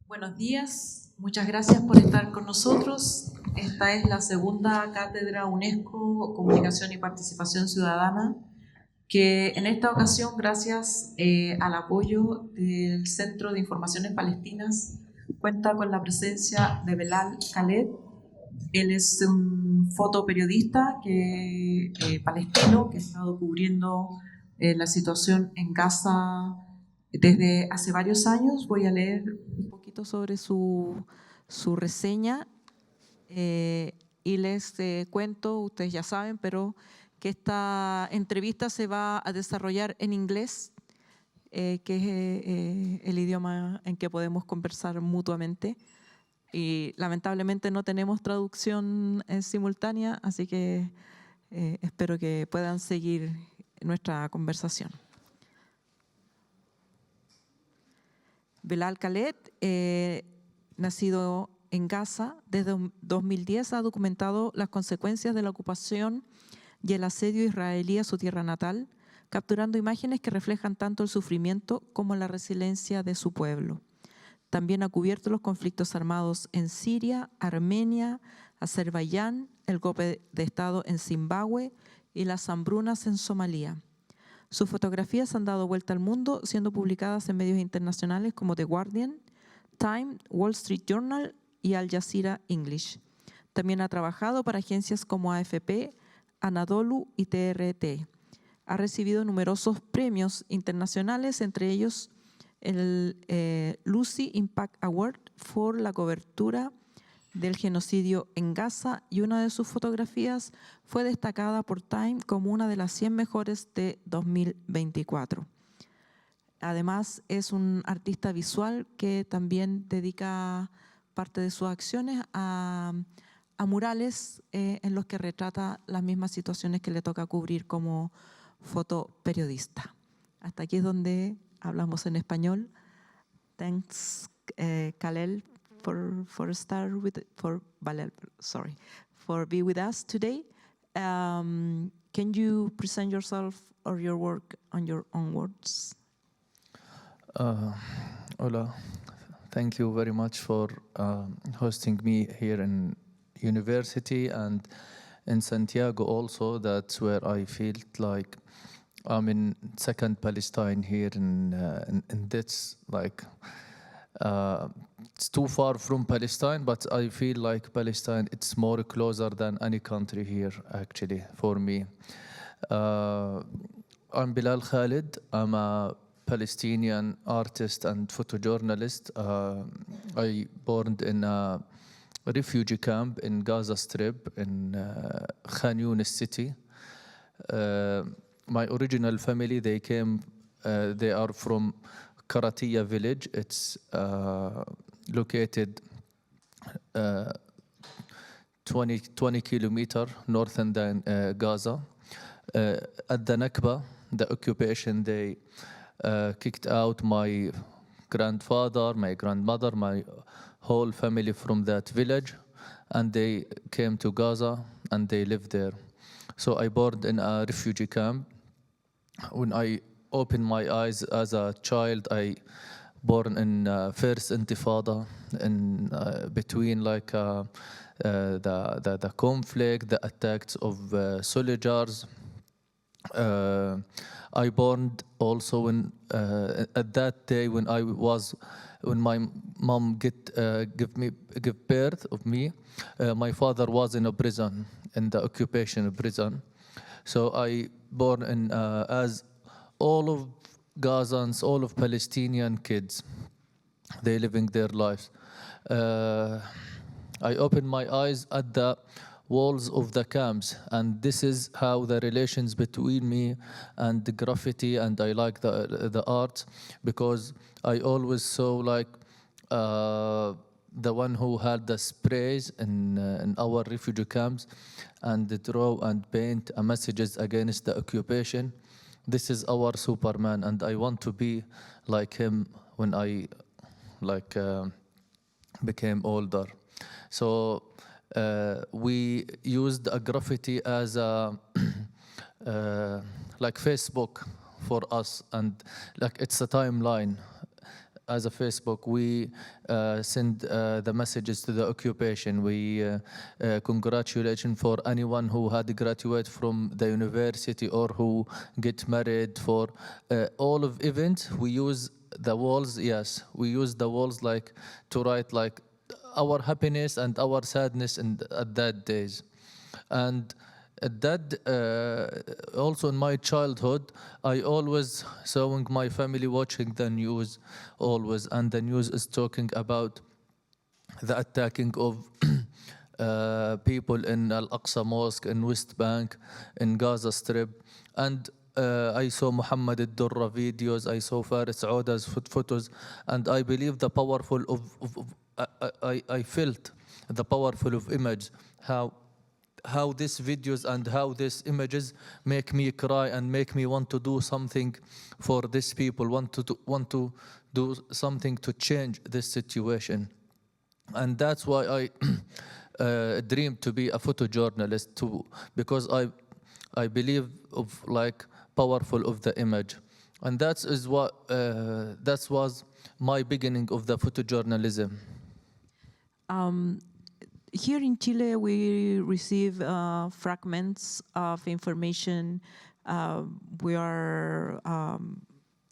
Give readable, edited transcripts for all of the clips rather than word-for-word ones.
Buenos días, muchas gracias por estar con nosotros. Esta es la segunda Cátedra Unesco, Comunicación y Participación Ciudadana, que en esta ocasión, gracias al apoyo del Centro de Informaciones Palestinas, cuenta con la presencia de Belal Khaled. Él es un fotoperiodista palestino que ha estado cubriendo la situación en Gaza desde hace varios años. Voy a leer un poquito sobre su reseña y les cuento, ustedes ya saben, pero que esta entrevista se va a desarrollar en inglés, que es el idioma en que podemos conversar mutuamente. Y lamentablemente no tenemos traducción simultánea, así que espero que puedan seguir nuestra conversación. Belal Khaled, nacido en Gaza, desde 2010 ha documentado las consecuencias de la ocupación y el asedio israelí a su tierra natal, capturando imágenes que reflejan tanto el sufrimiento como la resiliencia de su pueblo. También ha cubierto los conflictos armados en Siria, Armenia, Azerbaiyán, el golpe de Estado en Zimbabue y las hambrunas en Somalia. Sus fotografías han dado vuelta al mundo, siendo publicadas en medios internacionales como The Guardian, Time, Wall Street Journal y Al Jazeera English. También ha trabajado para agencias como AFP, Anadolu y TRT. Ha recibido numerosos premios internacionales, entre ellos el Lucie Impact Award por la cobertura del genocidio en Gaza, y una de sus fotografías fue destacada por Time como una de las 100 mejores de 2024. Además, es un artista visual que también dedica parte de sus acciones a murales en los que retrata las mismas situaciones que le toca cubrir como fotoperiodista. Hasta aquí es donde hablamos en español. Thanks, Khaled, for be with us today. Can you present yourself or your work on your own words? Hola, thank you very much for hosting me here in university and in Santiago also. That's where I felt like I'm in second Palestine here in this, like, it's too far from Palestine, but I feel like Palestine, it's more closer than any country here, actually, for me. I'm Belal Khaled. I'm a Palestinian artist and photojournalist. I born in a refugee camp in Gaza Strip in Khan Yunis city. My original family, they are from Karatiya village. It's located 20 kilometers northern than Gaza. At the Nakba, the occupation, they kicked out my grandfather, my grandmother, my whole family from that village, and they came to Gaza and they lived there. So I born in a refugee camp. When I opened my eyes as a child, I born in first Intifada, in between like the conflict, the attacks of soldiers. I born also when at that day when my mom give birth of me, my father was in a prison, in the occupation prison. So I born in as all of Gazans, all of Palestinian kids, they living their lives. I opened my eyes at the walls of the camps, and this is how the relations between me and the graffiti, and I like the art, because I always saw like the one who had the sprays in our refugee camps and draw and paint messages against the occupation. This is our Superman, and I want to be like him when I became older. So we used a graffiti as a like Facebook for us, and like it's a timeline. as a Facebook, we send the messages to the occupation. We congratulation for anyone who had graduated from the university or who get married. For all of events, we use the walls. Yes, we use the walls like to write like our happiness and our sadness at that days. And that also in my childhood, I always showing my family watching the news always, and the news is talking about the attacking of people in Al-Aqsa Mosque, in West Bank, in Gaza Strip, and I saw Muhammad al-Durra videos, I saw Faris Auda's photos, and I believe the powerful I felt the powerful of image, how these videos and how these images make me cry and make me want to do something for these people, want to do something to change this situation. And that's why I dreamed to be a photojournalist too, because I believe of like powerful of the image. And that was my beginning of the photojournalism. Here in Chile, we receive fragments of information. We are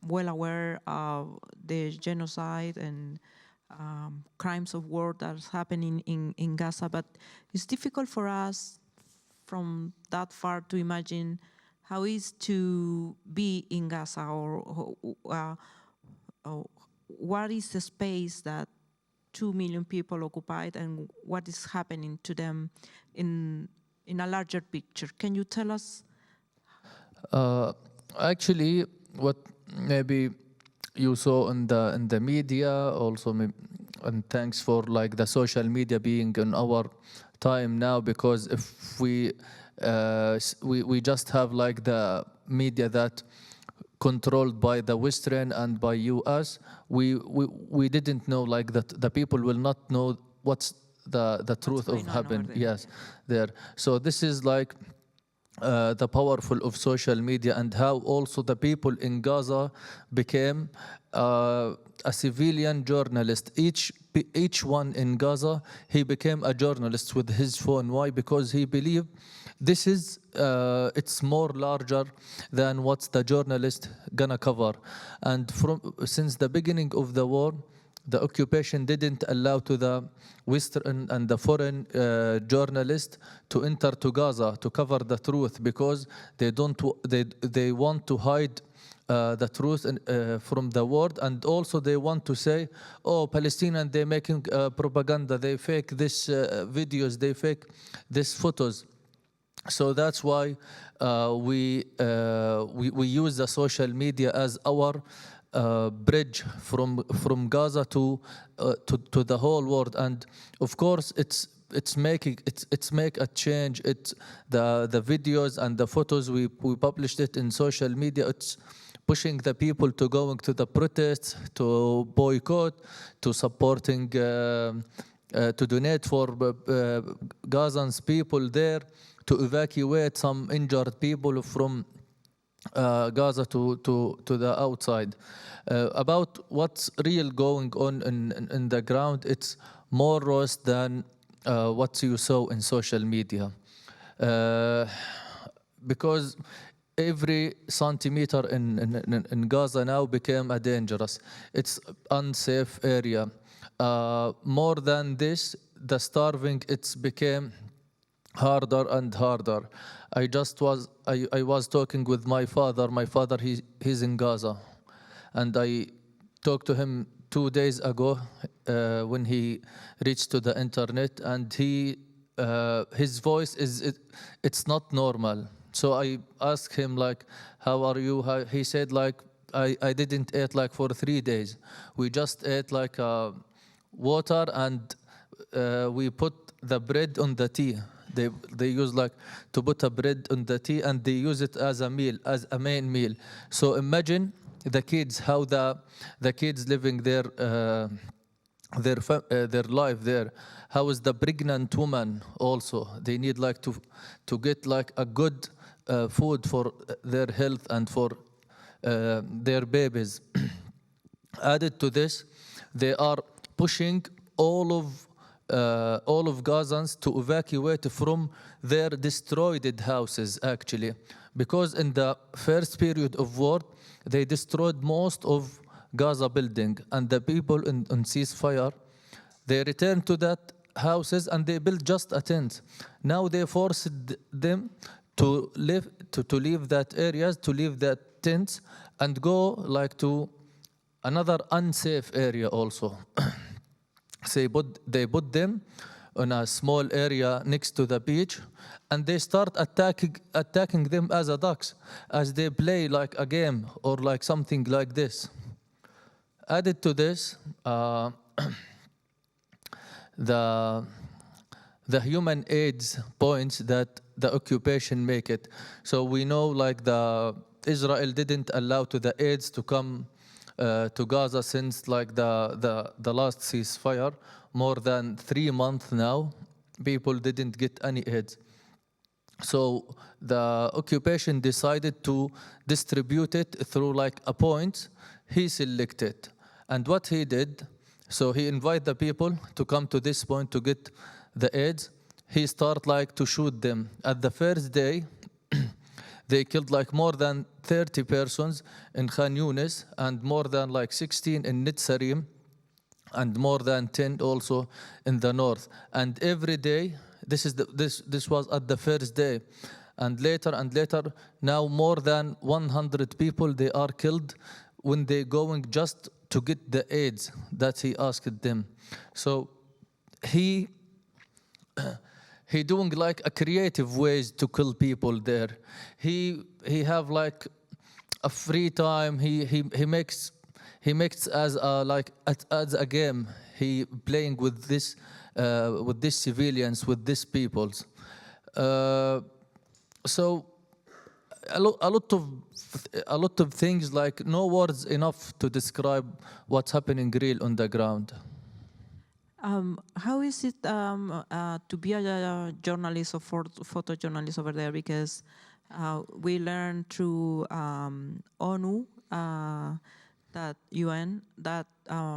well aware of the genocide and crimes of war that's happening in Gaza, but it's difficult for us from that far to imagine how it is to be in Gaza, or what is the space that 2 million people occupied, and what is happening to them in a larger picture. Can you tell us? Actually, what maybe you saw in the media also, and thanks for like the social media being in our time now, because if we just have like the media that controlled by the Western and by US, we didn't know like that the people will not know what's the truth of happened. Yes, there. So this is like the powerful of social media, and how also the people in Gaza became a civilian journalist. Each one in Gaza, he became a journalist with his phone. Why? Because he believed this is it's more larger than what the journalist gonna cover. And since the beginning of the war, the occupation didn't allow to the Western and the foreign journalists to enter to Gaza to cover the truth, because they want to hide the truth from the world, and also they want to say, oh, Palestinians, they're making propaganda, they fake this videos, they fake these photos. So that's why we use the social media as our bridge from Gaza to the whole world. And of course, it's make a change. It's the videos and the photos we published it in social media. It's pushing the people to going to the protests, to boycott, to supporting, to donate for Gazans people there, to evacuate some injured people from Gaza to the outside. About what's real going on in the ground, it's more worse than what you saw in social media. Because every centimeter in Gaza now became a dangerous. It's unsafe area. More than this, the starving, it's became harder and harder. I was talking with my father. My father, he's in Gaza, and I talked to him 2 days ago when he reached to the internet, and his voice it's not normal. So I asked him like, how are you? He said like, I didn't eat like for 3 days. We just ate like water, and we put the bread on the tea. They use like to put a bread on the tea, and they use it as a meal, as a main meal. So imagine the kids, how the kids living their life there. How is the pregnant woman also? They need like to get like a good food for their health and for their babies. Added to this, they are pushing all of Gazans to evacuate from their destroyed houses, actually, because in the first period of war, they destroyed most of Gaza building, and the people on ceasefire, they returned to that houses and they built just a tent. Now they forced them to leave that areas, to leave that tents, and go like to another unsafe area also. They put them on a small area next to the beach, and they start attacking them as a ducks, as they play like a game or like something like this. Added to this, the human aids points that the occupation make it. So we know like Israel didn't allow to the aids to come to Gaza since like the last ceasefire, more than 3 months now. People didn't get any aids. So the occupation decided to distribute it through like a point he selected. And what he did, so he invited the people to come to this point to get the aids. He started like to shoot them. At the first day, they killed like more than 30 persons in Khan Yunis and more than like 16 in Netzarim and more than 10 also in the north. And every day, this was at the first day. And later, now more than 100 people, they are killed when they going just to get the aids that he asked them. So he doing like a creative ways to kill people there. He have like a free time. He makes as a game. He playing with these civilians, with these peoples. So a lot of things, like no words enough to describe what's happening real on the ground. How is it to be a journalist or photojournalist over there? Because we learned through ONU, that UN, that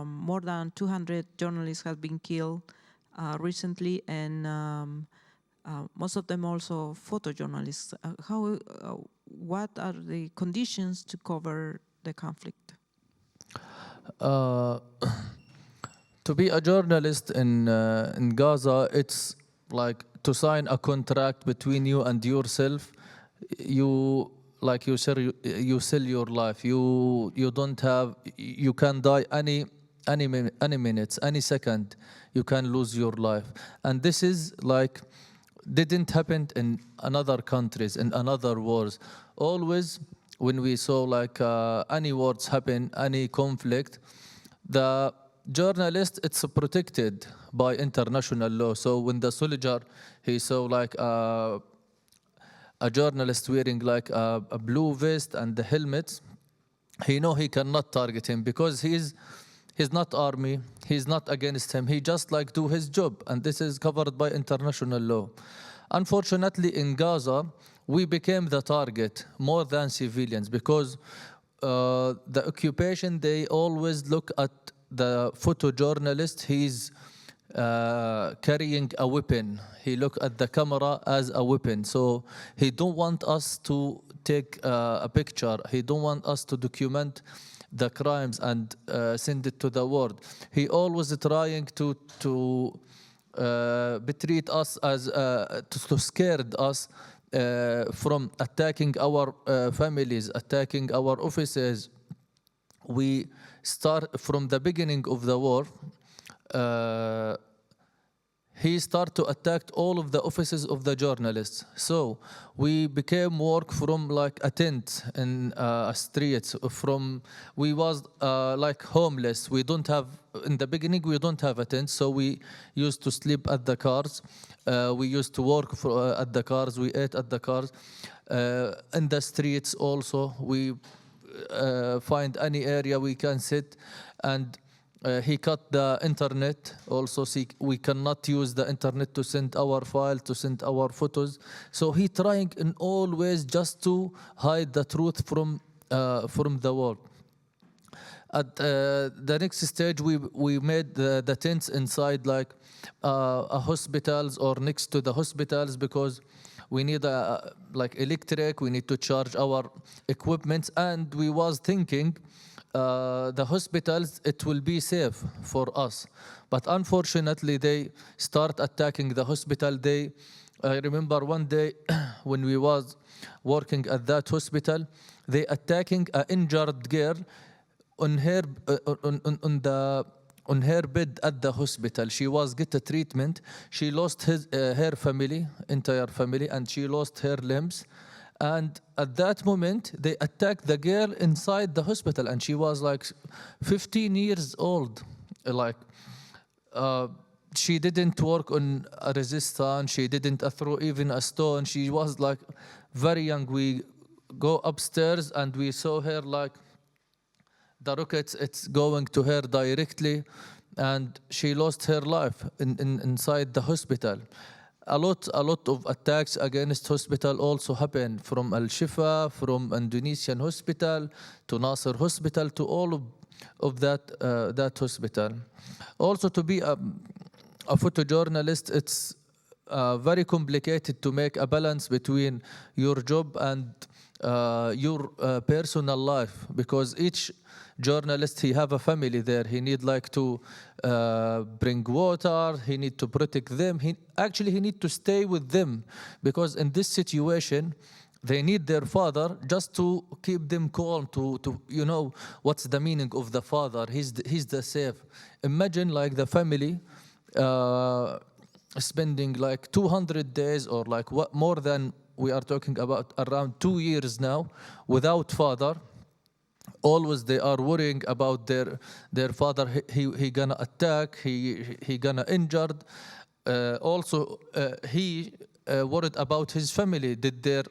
more than 200 journalists have been killed recently, and most of them also photojournalists. What are the conditions to cover the conflict? To be a journalist in Gaza, it's like to sign a contract between you and yourself. You sell your life. You don't have. You can die any minutes, any second. You can lose your life, and this is like didn't happen in another countries, in another wars. Always when we saw like any wars happen, any conflict, the journalist, it's protected by international law. So when the soldier, he saw like a journalist wearing like a blue vest and the helmet, he know he cannot target him because he's not army, he's not against him, he just like do his job, and this is covered by international law. Unfortunately, in Gaza, we became the target more than civilians because the occupation, they always look at the photojournalist, he's carrying a weapon. He look at the camera as a weapon. So he don't want us to take a picture. He don't want us to document the crimes and send it to the world. He always trying to betray us as to scared us from attacking our families, attacking our offices. We start from the beginning of the war. He started to attack all of the offices of the journalists. So we became work from like a tent in streets. We was like homeless. We don't have, in the beginning, we don't have a tent. So we used to sleep at the cars. We used to work at the cars. We ate at the cars. In the streets also, we find any area we can sit, and he cut the internet also. We cannot use the internet to send our file, to send our photos. So he trying in all ways just to hide the truth from the world. At the next stage, we made the tents inside like hospitals or next to the hospitals, because we need like electric, we need to charge our equipment, and we was thinking the hospitals, it will be safe for us. But unfortunately, they start attacking the hospital. I remember one day when we was working at that hospital, they attacking an injured girl on her on her bed at the hospital. She was get a treatment. She lost her family, entire family, and she lost her limbs. And at that moment, they attacked the girl inside the hospital, and she was like 15 years old. Like, she didn't work on a resistance. She didn't throw even a stone. She was like very young. We go upstairs and we saw her like the rockets, it's going to her directly, and she lost her life inside the hospital. A lot of attacks against hospital also happen, from Al Shifa, from Indonesian hospital to Nasser hospital, to all of that hospital. Also, to be a photojournalist, it's very complicated to make a balance between your job and your personal life, because each journalist, he have a family there. He need like to bring water. He need to protect them. He need to stay with them, because in this situation, they need their father just to keep them calm. To you know what's the meaning of the father? He's the safe. Imagine like the family spending like 200 days or like what more than, we are talking about around 2 years now without father. Always they are worrying about their father. He gonna attack. He gonna injured. Also, he worried about his family. Did they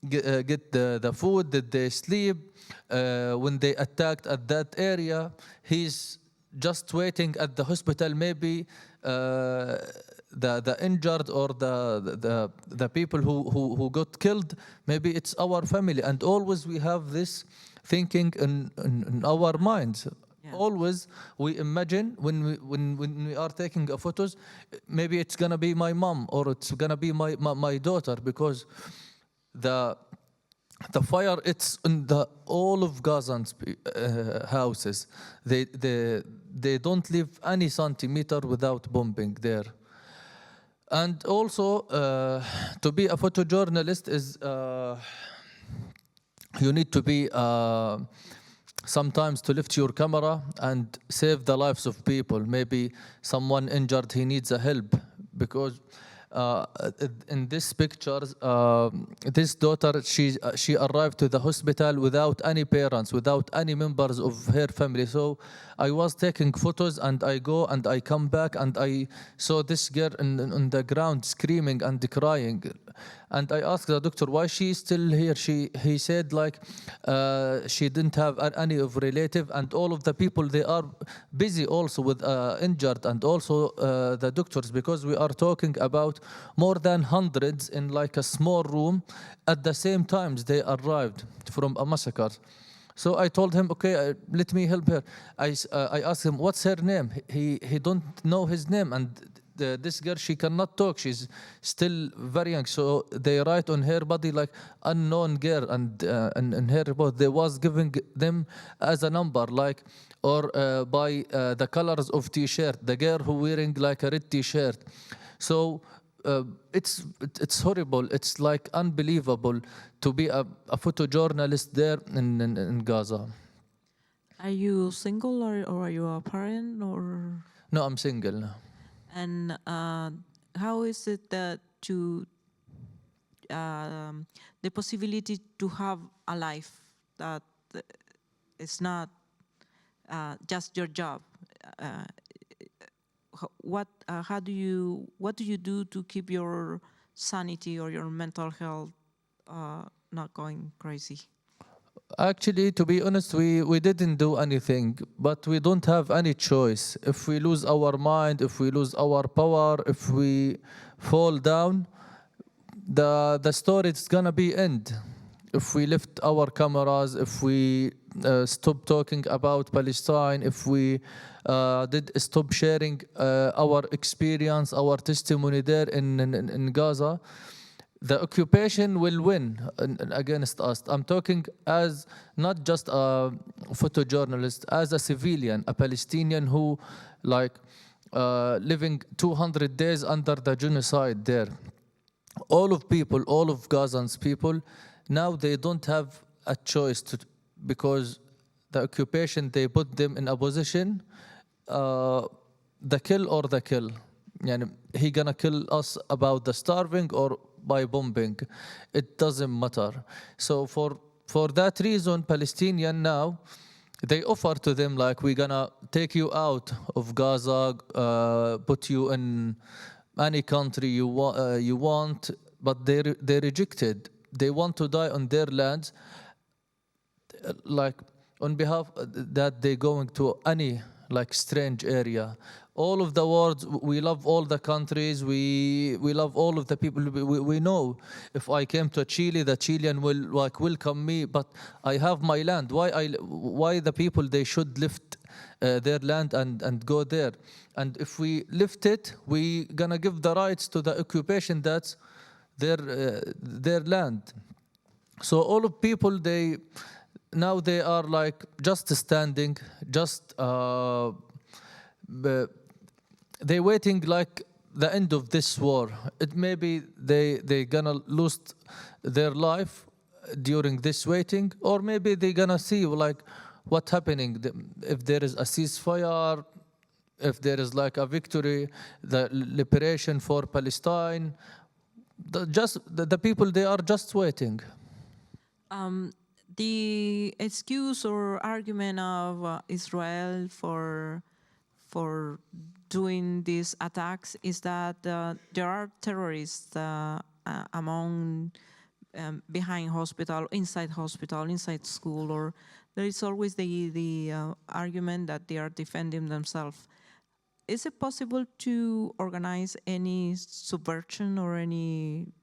get the food? Did they sleep? When they attacked at that area, he's just waiting at the hospital. Maybe the injured or the people who got killed, maybe it's our family. And always we have this thinking in our minds. Yeah. Always we imagine when we are taking photos, maybe it's gonna be my mom or it's gonna be my daughter, because the fire, it's in all of Gazans houses. They don't leave any centimeter without bombing there. And also, to be a photojournalist is you need to be sometimes to lift your camera and save the lives of people. Maybe someone injured, he needs a help, because in this picture, this daughter, she arrived to the hospital without any parents, without any members of her family. So I was taking photos, and I go and I come back, and I saw this girl on the ground screaming and crying. And I asked the doctor why she is still here. He said like she didn't have any of relative, and all of the people, they are busy also with injured, and also the doctors, because we are talking about more than hundreds in like a small room. At the same time, they arrived from a massacre. So I told him, okay, let me help her. I asked him, what's her name? He don't know his name, and this girl, she cannot talk. She's still very young. So they write on her body like unknown girl, and in her report they was giving them as a number, like, or by the colors of T-shirt. The girl who wearing like a red T-shirt. So it's horrible. It's like unbelievable to be a photojournalist there in Gaza. Are you single or are you a parent or? No, I'm single. And how is it that the possibility to have a life that is not just your job? What do you do to keep your sanity or your mental health not going crazy? Actually, to be honest, we didn't do anything, but we don't have any choice. If we lose our mind, if we lose our power, if we fall down, the story is gonna be end. If we lift our cameras, if we stop talking about Palestine, if we did stop sharing our experience, our testimony there in Gaza, the occupation will win against us. I'm talking as not just a photojournalist, as a civilian, a Palestinian who living 200 days under the genocide there. All of Gazans people, now they don't have a choice because the occupation, they put them in a position, the kill or the kill. Yani, he gonna kill us about the starving or by bombing. It doesn't matter. So for that reason, Palestinian now, they offer to them like, we're gonna take you out of Gaza, put you in any country you want, but they rejected. They want to die on their lands, like on behalf that they're going to any like strange area. All of the world, we love all the countries, we love all of the people. We know if I came to Chile, the Chilean will like welcome me, but I have my land. Why the people, they should lift their land and go there? And if we lift it, we gonna give the rights to the occupation that's their land. So all of people, now they are like just standing, just they waiting like the end of this war. It may be they gonna lose their life during this waiting, or maybe they gonna see like what happening if there is a ceasefire, if there is like a victory, the liberation for Palestine. The people, they are just waiting. The excuse or argument of Israel for doing these attacks is that there are terrorists among behind hospital, inside school, or there is always the argument that they are defending themselves. Is it possible to organize any subversion or any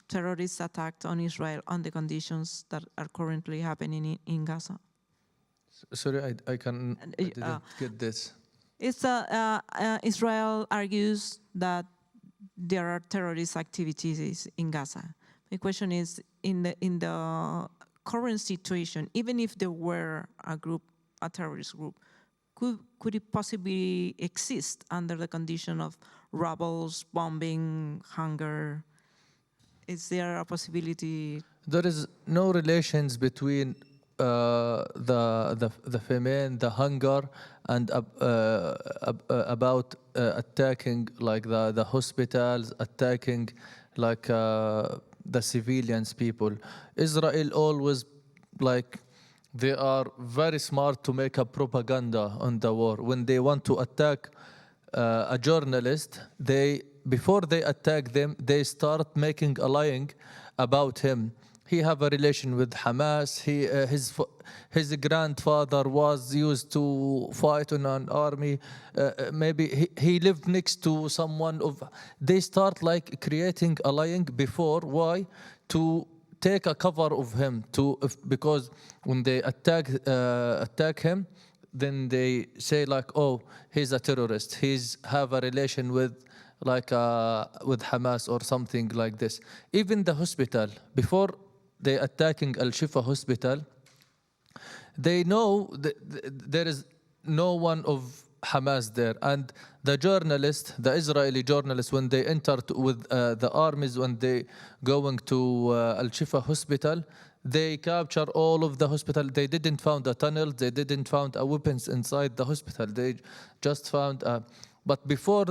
terrorist attack on Israel on the conditions that are currently happening in Gaza? Sorry, I didn't get this. It's Israel argues that there are terrorist activities in Gaza. The question is, in the current situation, even if there were a terrorist group, could it possibly exist under the condition of roubles, bombing, hunger? Is there a possibility? There is no relations between the famine, the hunger, and about attacking like the hospitals, attacking like the civilians people. Israel always like, they are very smart to make a propaganda on the war. When they want to attack a journalist, before they attack them, they start making a lying about him. He have a relation with Hamas. His grandfather was used to fight in an army. Maybe he lived next to someone of. They start like creating a lying before. Why? To take a cover of him. Because when they attack him, then they say like, oh, he's a terrorist. He's have a relation with with Hamas or something like this. Even the hospital, before they attacking Al-Shifa hospital, they know that there is no one of Hamas there. And the journalist, the Israeli journalist, when they entered with the armies, when they going to Al-Shifa hospital, they capture all of the hospital. They didn't found a tunnel. They didn't found a weapons inside the hospital. They just found but before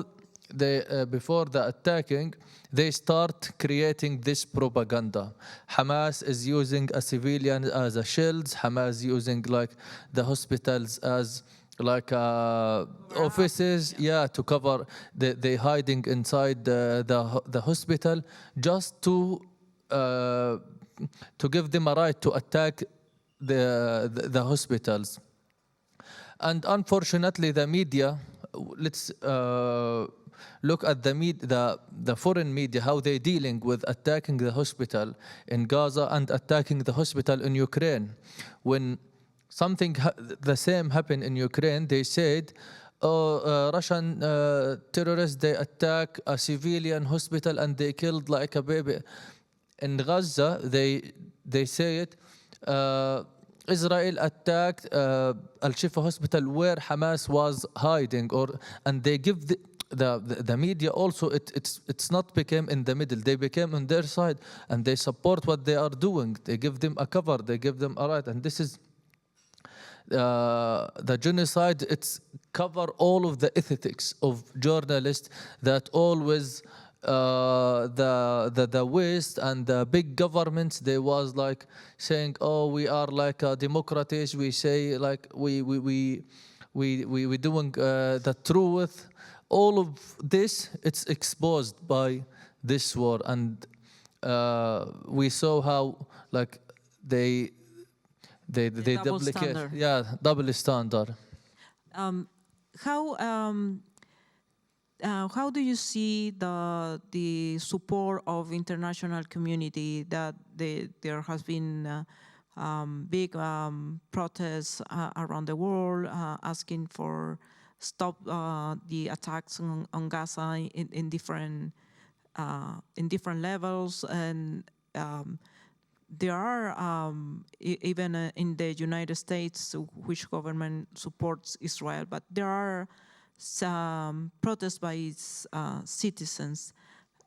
the attacking, they start creating this propaganda. Hamas is using a civilian as a shield. Hamas using like the hospitals as like offices, to cover. They hiding inside the hospital just to give them a right to attack the hospitals. And unfortunately, the media, Look at the foreign media, how they dealing with attacking the hospital in Gaza and attacking the hospital in Ukraine. When something the same happened in Ukraine, they said, Russian terrorists, they attack a civilian hospital and they killed like a baby. In Gaza, they say it, Israel attacked Al-Shifa hospital where Hamas was hiding, and they give the media also, it's not became in the middle, they became on their side and they support what they are doing. They give them a cover, they give them a right, and this is the genocide. It's cover all of the ethics of journalists that always the West and the big governments, they was like saying, oh, we are like democracies, we say like we doing the truth. All of this, it's exposed by this war, and we saw how like they double duplicate, standard. double standard. How do you see the support of international community that there has been big protests around the world asking for stop the attacks on Gaza in different levels, and there are even in the United States, which government supports Israel, but there are some protests by its citizens.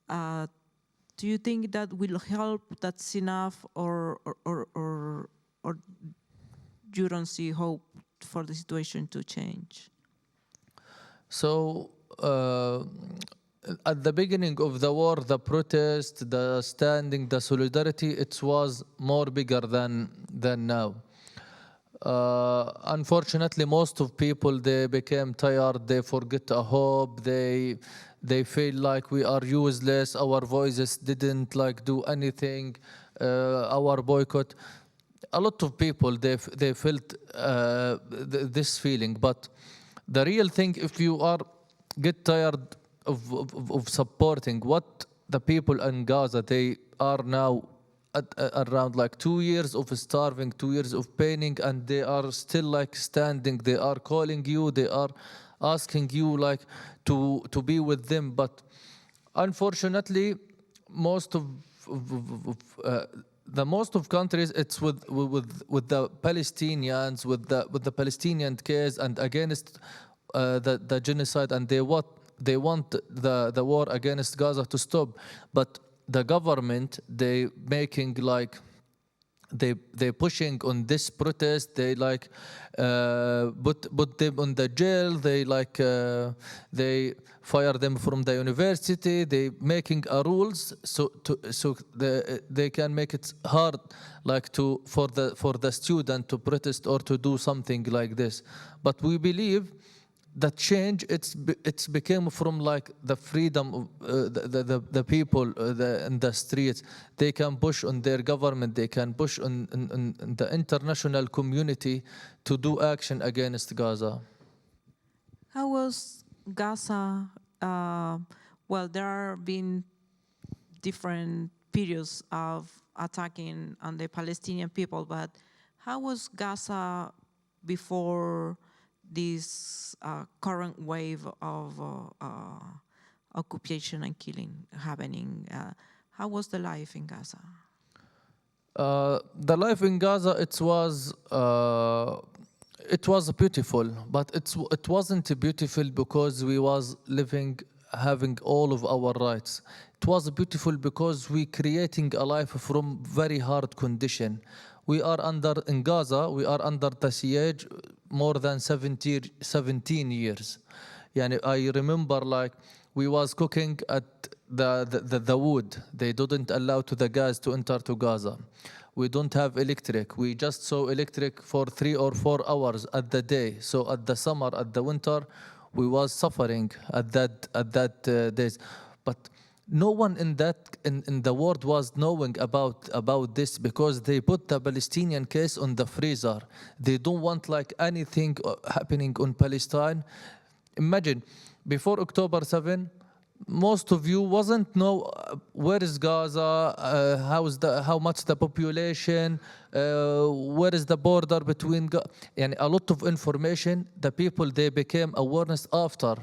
Do you think that will help? That's enough, or you don't see hope for the situation to change? So at the beginning of the war, the protest, the standing, the solidarity, it was more bigger than now. Unfortunately, most of people, they became tired, they forget a hope, they feel like we are useless, our voices didn't like do anything, our boycott. A lot of people, they felt this feeling, but the real thing, if you are get tired of supporting what the people in Gaza, they are now at around like 2 years of starving, 2 years of paining, and they are still like standing, they are calling you, they are asking you like to be with them. But unfortunately, most of countries, it's with the Palestinians, with the Palestinian case and against the genocide, and they want the war against Gaza to stop. But the government, they making like they pushing on this protest, they like put them on the jail, they like they fire them from the university, they making rules so they can make it hard like for the student to protest or to do something like this. But we believe that change, it's became from like the freedom of the people in the streets. They can push on their government, they can push on the international community to do action against Gaza. How was Gaza? Well, there have been different periods of attacking on the Palestinian people, but how was Gaza before this current wave of occupation and killing happening? How was the life in Gaza? The life in Gaza, it was beautiful, but it wasn't beautiful because we was having all of our rights. It was beautiful because we creating a life from very hard condition. In Gaza, we are under the siege more than 17 years. Yani I remember like we was cooking at the wood. They didn't allow to the gas to enter to Gaza. We don't have electric. We just saw electric for 3 or 4 hours at the day. So at the summer, at the winter, we was suffering at that days. But no one in the world was knowing about this because they put the Palestinian case on the freezer. They don't want like anything happening on Palestine. Imagine, before October 7, most of you wasn't know where is Gaza, how much the population, where is the border between and a lot of information. The people, they became awareness after,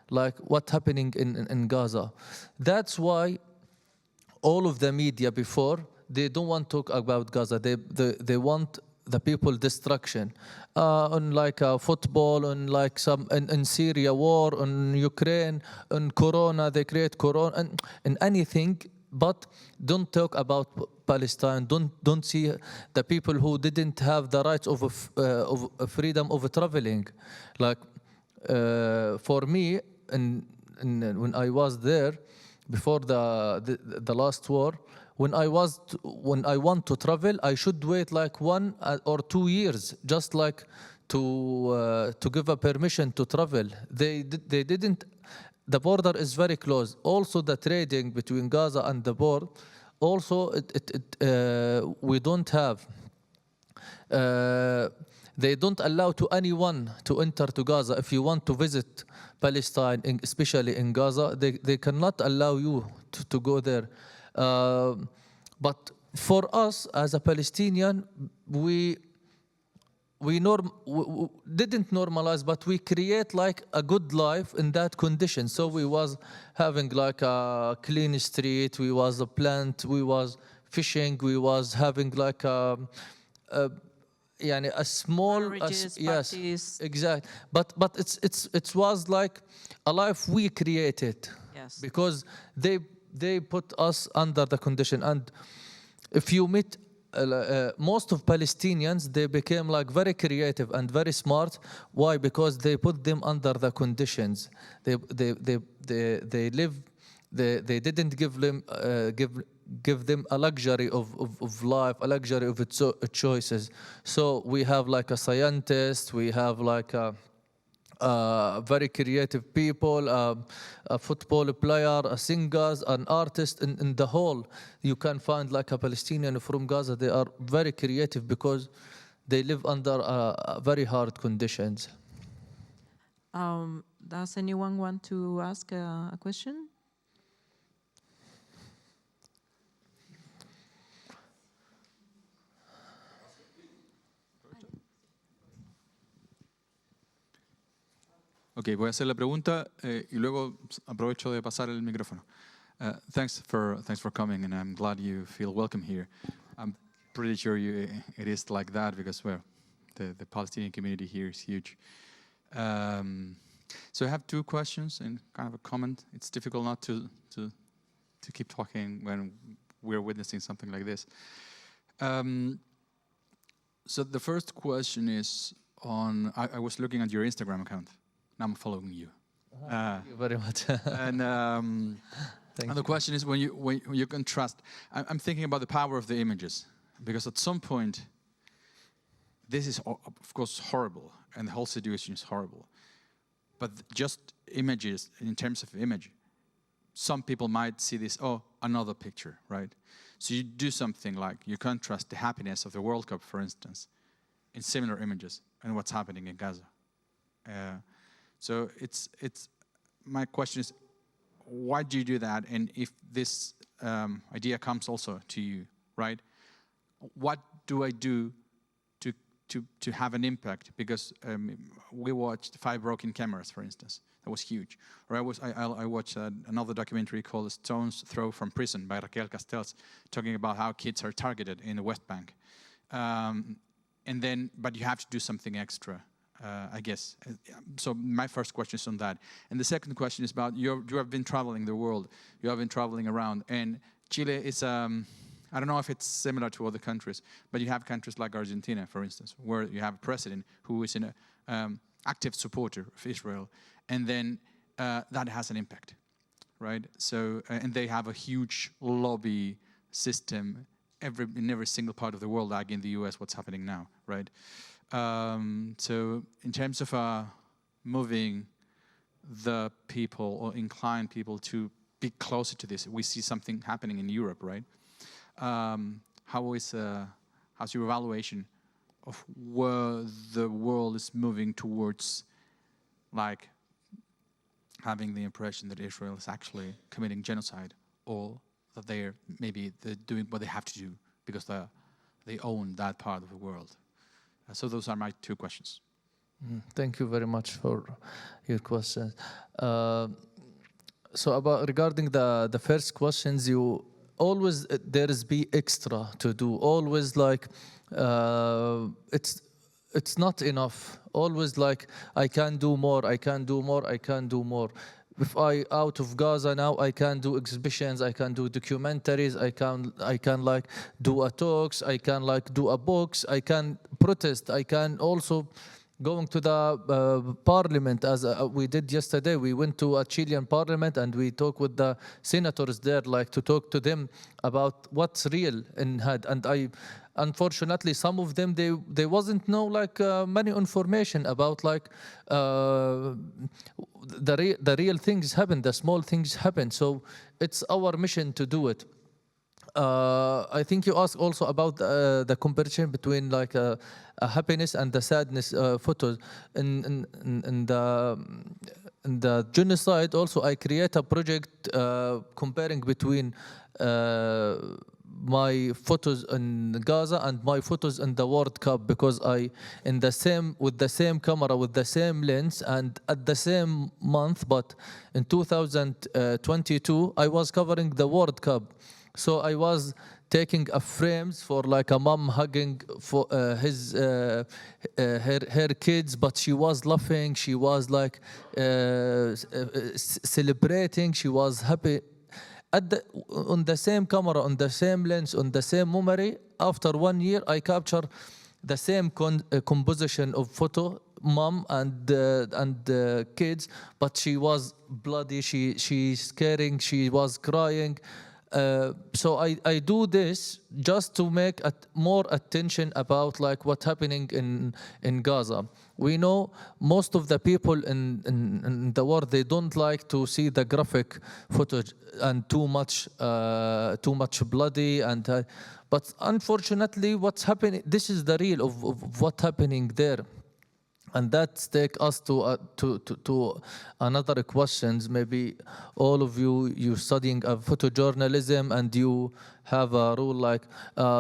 like what happening in Gaza. That's why all of the media before, they don't want to talk about Gaza. They want the people destruction, on like football, on like some in Syria war, on Ukraine, on Corona. They create Corona and anything, but don't talk about Palestine. Don't see the people who didn't have the rights of freedom of traveling. Like for me, when I was there before the last war. When I want to travel, I should wait like 1 or 2 years, just like to give a permission to travel. They didn't. The border is very close. Also, the trading between Gaza and the border. Also, we don't have. They don't allow to anyone to enter to Gaza. If you want to visit Palestine, especially in Gaza, they cannot allow you to go there. But for us as a Palestinian, we didn't normalize, but we create like a good life in that condition. So we was having like a clean street, we was a plant, we was fishing, we was having like a small Marriages, yes, parties. exactly. But it was like a life we created. Yes. Because they put us under the condition. And if you meet most of Palestinians, they became like very creative and very smart. Why? Because they put them under the conditions. They live. They didn't give them a luxury of life, a luxury of its choices. So we have like a scientist. We have like a very creative people, a football player, a singers, an artist. In the whole, you can find like a Palestinian from Gaza. They are very creative because they live under very hard conditions. Does anyone want to ask a question? Ok, voy a hacer la pregunta y luego aprovecho de pasar el micrófono. Thanks for coming, and I'm glad you feel welcome here. I'm pretty sure it is like that because, well, the Palestinian community here is huge. So I have 2 questions and kind of a comment. It's difficult not to keep talking when we're witnessing something like this. So the first question is on, I was looking at your Instagram account. Now I'm following you. Thank you very much. And the question is, when you contrast, I'm thinking about the power of the images, because at some point, this is of course horrible, and the whole situation is horrible. But just images, in terms of image, some people might see this, oh, another picture, right? So you do something like you contrast the happiness of the World Cup, for instance, in similar images, and what's happening in Gaza. So it's my question is, why do you do that? And if this idea comes also to you, right? What do I do to have an impact? Because we watched 5 Broken Cameras, for instance. That was huge. Or I watched another documentary called Stone's Throw from Prison by Raquel Castells, talking about how kids are targeted in the West Bank. But you have to do something extra. I guess. So my first question is on that. And the second question is about, you have been traveling the world. You have been traveling around. And Chile is, I don't know if it's similar to other countries, but you have countries like Argentina, for instance, where you have a president who is an active supporter of Israel. And then that has an impact, right? So, and they have a huge lobby system in every single part of the world, like in the US, what's happening now, right? So in terms of moving the people or incline people to be closer to this, we see something happening in Europe, right? How's your evaluation of where the world is moving towards, like having the impression that Israel is actually committing genocide, or that they're doing what they have to do because they own that part of the world. So those are my two questions. Thank you very much for your questions. So regarding the first questions, you always there is be extra to do. Always like it's not enough. Always like I can do more. I can do more. I can do more. If I out of Gaza now, I can do exhibitions. I can do documentaries. I can like do a talks. I can like do a books. I can protest. I can also going to the parliament, as we did yesterday. We went to a Chilean parliament and we talked with the senators there, like to talk to them about what's real in had. And unfortunately, some of them, they wasn't know like many information about like the real things happen, the small things happen. So it's our mission to do it. I think you asked also about the comparison between like a happiness and the sadness photos. In the genocide also, I create a project comparing between my photos in Gaza and my photos in the World Cup, because with the same camera, with the same lens, and at the same month, but in 2022 I was covering the World Cup. So I was taking frames for like a mom hugging for her kids, but she was laughing, she was like celebrating, she was happy. On the same camera, on the same lens, on the same memory. After 1 year, I captured the same composition of photo, mom and kids, but she was bloody, she's caring, she was crying. So I do this just to make more attention about like what's happening in Gaza. We know most of the people in the world, they don't like to see the graphic footage and too much bloody but unfortunately what's happening, this is the real of what's happening there. And that takes us to another questions. Maybe all of you studying photojournalism and you have a rule like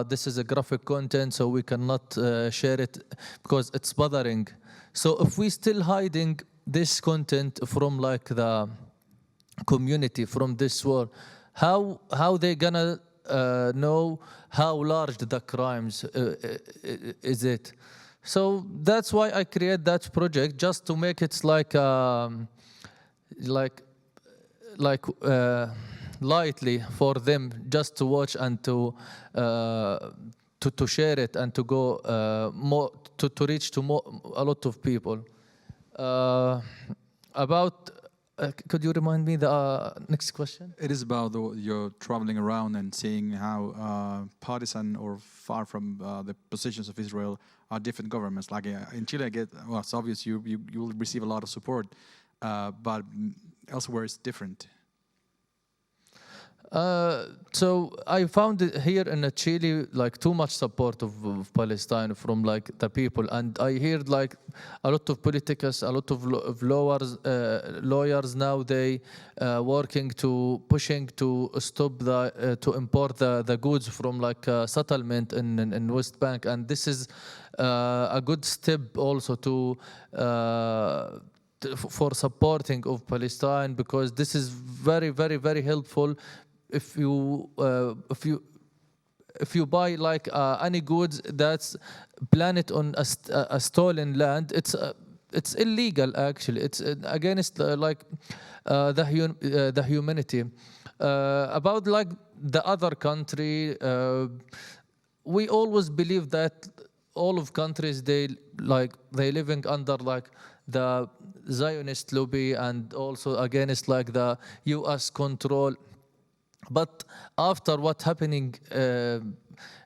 this is a graphic content, so we cannot share it because it's bothering. So if we still hiding this content from like the community, from this world, how they gonna know how large the crimes is it? So that's why I create that project, just to make it like lightly for them just to watch and to share it and to go more to reach to a lot of people. Could you remind me the next question? It is about you're traveling around and seeing how partisan or far from the positions of Israel are different governments. Like in Chile, it's obvious you will receive a lot of support, but elsewhere it's different. So I found it here in Chile like too much support of Palestine from like the people, and I heard like a lot of politicians, a lot of lawyers now, they pushing to stop to import the goods from like settlement in West Bank, and this is a good step also for supporting of Palestine, because this is very, very, very helpful. If you buy like any goods that's planted on a stolen land, it's illegal actually. It's against the humanity. About like the other country, we always believe that all of countries they living under like the Zionist lobby and also against like the U.S. control. But after what's happening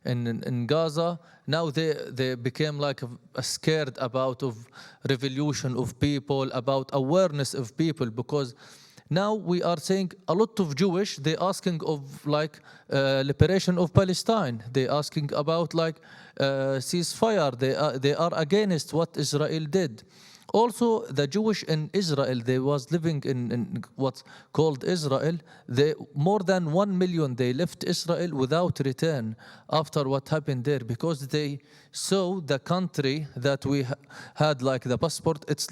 in Gaza, now they became like scared about of revolution of people, about awareness of people, because now we are saying a lot of Jewish, they asking of like liberation of Palestine. They asking about like ceasefire. They are against what Israel did. Also, the Jewish in Israel, they was living in what's called Israel. More than 1 million, they left Israel without return after what happened there, because they saw the country that we had, like the passport, it's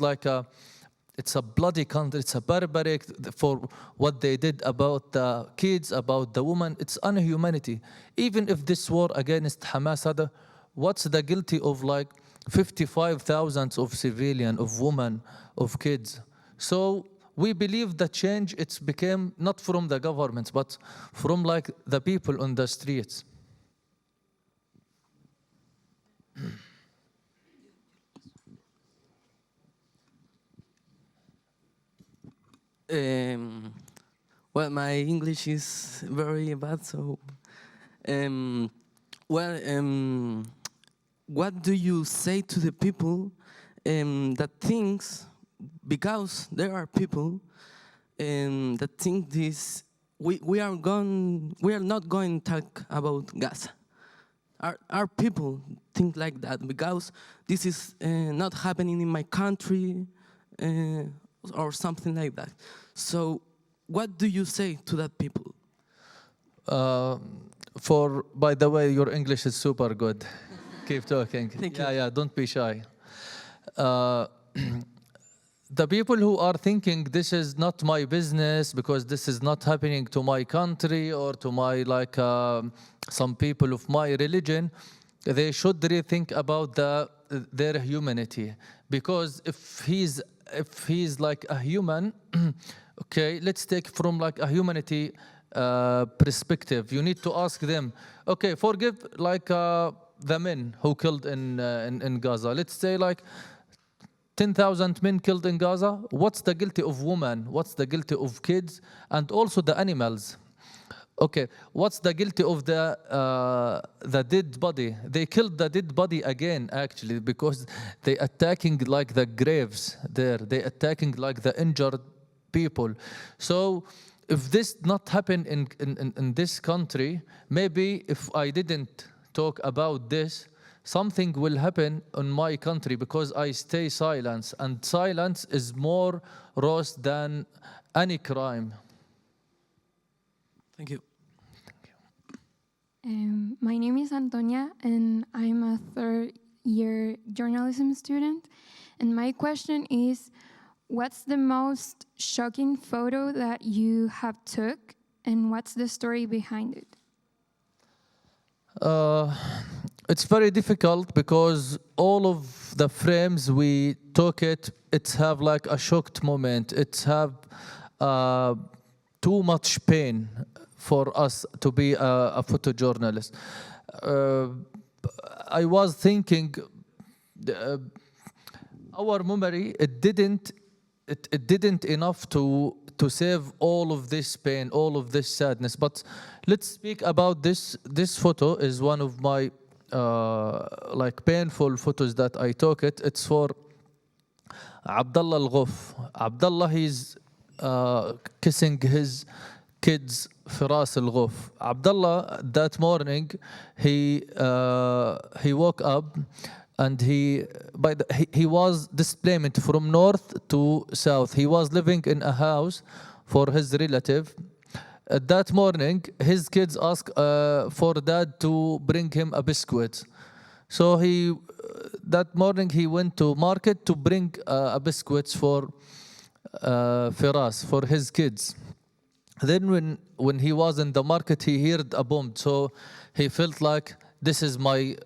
a bloody country, it's a barbaric for what they did about the kids, about the woman. It's inhumanity. Even if this war against Hamas had, what's the guilty of like 55,000 of civilian, of women, of kids? So we believe the change, it's became not from the government, but from like the people on the streets. Well, my English is very bad, so what do you say to the people that thinks, because there are people that think this, we are not going to talk about Gaza. Our people think like that because this is not happening in my country or something like that. So what do you say to that people? By the way, your English is super good. Keep talking. Thank you. Yeah, don't be shy. The people who are thinking this is not my business because this is not happening to my country or to my, like, some people of my religion, they should rethink about their humanity. Because if he's like a human, okay, let's take from like a humanity perspective. You need to ask them, okay, forgive like the men who killed in Gaza. Let's say like 10,000 men killed in Gaza. What's the guilty of women? What's the guilty of kids? And also the animals. Okay, what's the guilty of the dead body? They killed the dead body again, actually, because they attacking like the graves there. They attacking like the injured people. So if this not happen in this country, maybe if I didn't talk about this, something will happen in my country because I stay silent, and silence is more worse than any crime. Thank you. My name is Antonia, and I'm a third-year journalism student. And my question is, what's the most shocking photo that you have took, and what's the story behind it? It's very difficult because all of the frames we took it's have like a shocked moment. It's have too much pain for us to be a photojournalist. I was thinking, our memory, it didn't enough to save all of this pain, all of this sadness. But let's speak about this. This photo is one of my like painful photos that I took. It's for Abdullah al-Ghuf. Abdullah, he's kissing his kids Firas al-Ghuf. Abdullah, that morning, he woke up and he was displaced from north to south. He was living in a house for his relative. That morning, his kids asked for dad to bring him a biscuit. So that morning he went to market to bring a biscuit for Firas, for his kids. Then when he was in the market, he heard a bomb. So he felt like this is my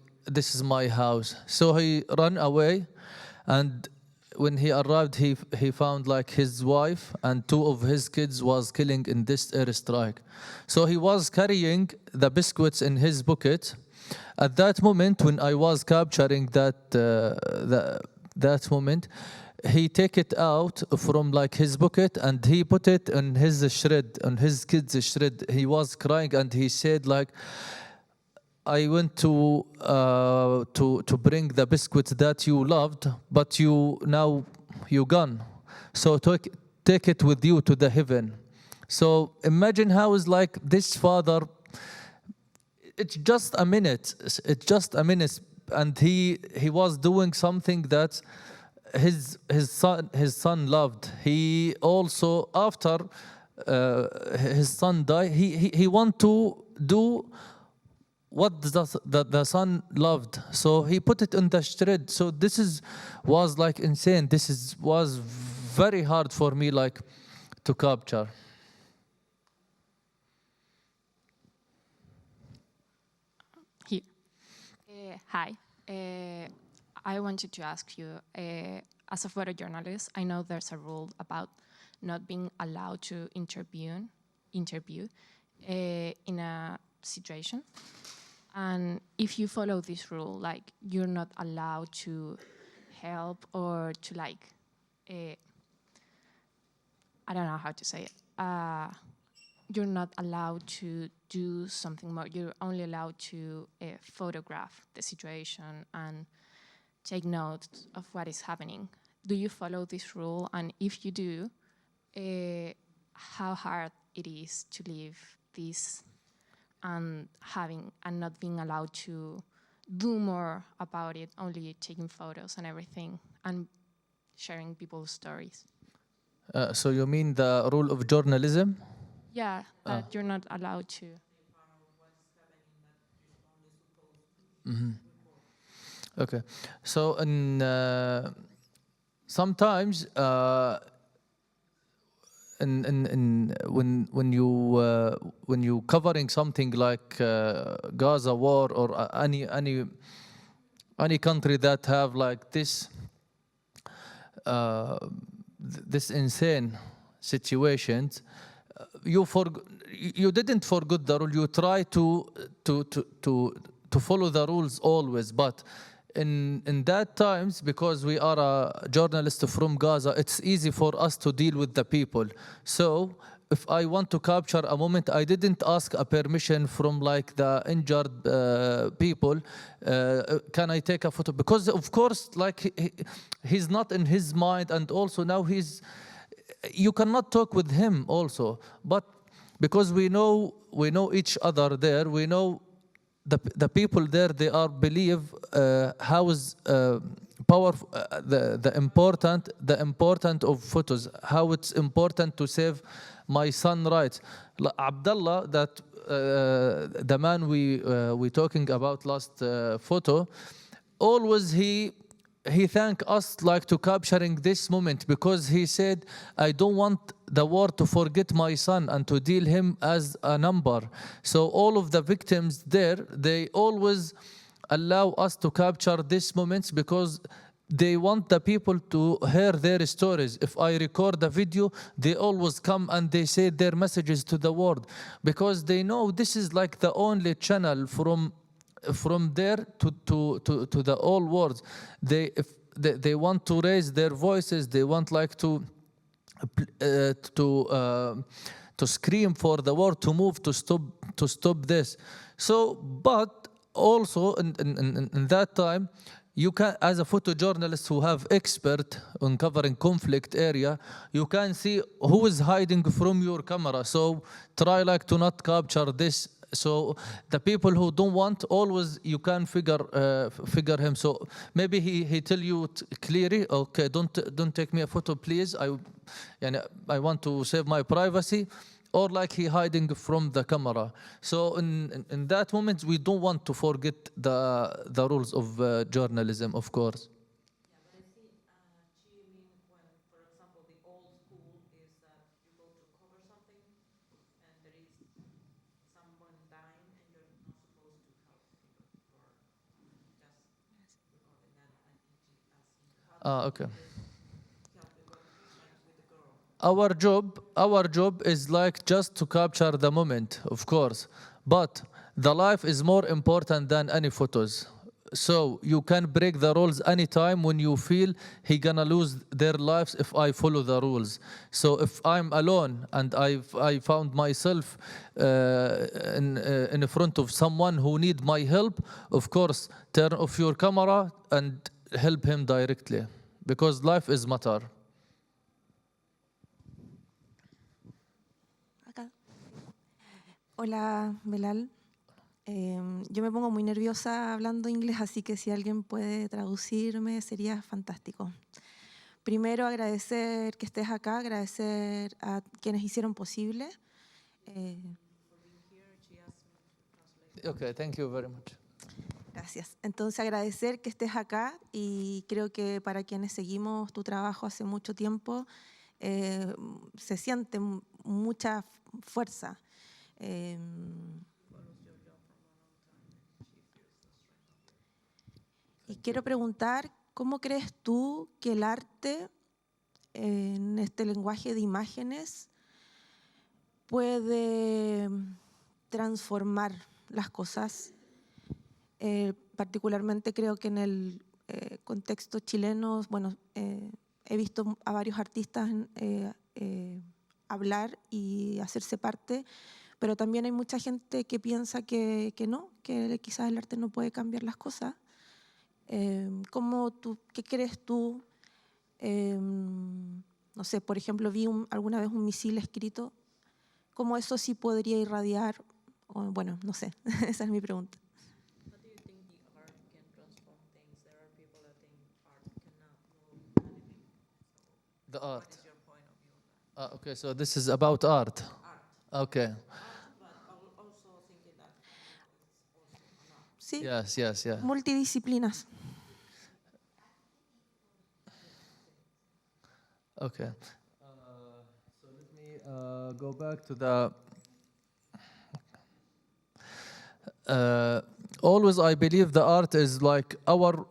house. So he ran away, and when he arrived, he found like his wife and two of his kids was killing in this airstrike. So he was carrying the biscuits in his pocket. At that moment, when I was capturing that moment, he take it out from like his pocket and he put it in his shred, on his kids' shred. He was crying and he said like, I went to bring the biscuits that you loved, but now you gone. So take it with you to the heaven. So imagine how is like this father. It's just a minute. It's just a minute, and he was doing something that his son loved. He also, after his son died, he want to do what the son loved. So he put it in the shred. So this was like insane. Was very hard for me like to capture. Here. Hi. I wanted to ask you, as a photojournalist, I know there's a rule about not being allowed to interview in a situation. And if you follow this rule, like you're not allowed to help or to like, I don't know how to say it. You're not allowed to do something more. You're only allowed to photograph the situation and take note of what is happening. Do you follow this rule? And if you do, how hard it is to live this and not being allowed to do more about it, only taking photos and everything and sharing people's stories. So you mean the rule of journalism? Yeah, that you're not allowed to. Mm-hmm. Okay, so sometimes when you covering something like Gaza war or any country that have like this insane situations, you didn't forget the rule. You try to follow the rules always, but in that times, because we are a journalist from Gaza, it's easy for us to deal with the people. So if I want to capture a moment, I didn't ask a permission from like the injured people. Can I take a photo? Because of course, like he's not in his mind, and also now you cannot talk with him also. But because we know each other there, we know the people there, they are believe how is powerful, the important of photos, how it's important to save my son rights. Abdullah, that the man we talking about last photo, always he thanked us like to capturing this moment, because he said, I don't want the war to forget my son and to deal him as a number. So all of the victims there, they always allow us to capture these moments because they want the people to hear their stories. If I record a video, they always come and they say their messages to the world, because they know this is like the only channel from there to the all world. They want to raise their voices. They want like to scream for the world to move, to stop this. So, but also in that time, you can, as a photojournalist who have expert on covering conflict area, you can see who is hiding from your camera. So try like to not capture this. So the people who don't want, always you can figure him. So maybe he tell you clearly, okay, don't take me a photo, please. I want to save my privacy, or like he hiding from the camera. So in that moment, we don't want to forget the rules of journalism, of course. Okay. Our job is like just to capture the moment, of course, but the life is more important than any photos. So you can break the rules anytime when you feel he gonna lose their lives if I follow the rules. So if I'm alone and I found myself in front of someone who need my help, of course, turn off your camera and help him directly, because life is matter. Hola, Belal. Yo me pongo muy nerviosa hablando inglés, así que si alguien puede traducirme sería fantástico. Primero, agradecer que estés acá, agradecer a quienes hicieron posible. Okay, thank you very much. Gracias. Entonces, agradecer que estés acá y creo que para quienes seguimos tu trabajo hace mucho tiempo, se siente mucha fuerza. Y quiero preguntar, ¿cómo crees tú que el arte en este lenguaje de imágenes puede transformar las cosas? Particularmente creo que en el contexto chileno, bueno, he visto a varios artistas hablar y hacerse parte, pero también hay mucha gente que piensa que no, que quizás el arte no puede cambiar las cosas. ¿Qué crees tú? No sé, por ejemplo, vi alguna vez un misil escrito. ¿Cómo eso sí podría irradiar? Bueno, no sé, esa es mi pregunta. The art. What is your point of view? Okay, so this is about art. Okay. Sí, Yes, yes, yeah. multidisciplinas. Okay. So let me go back to the. Always, I believe the art is like our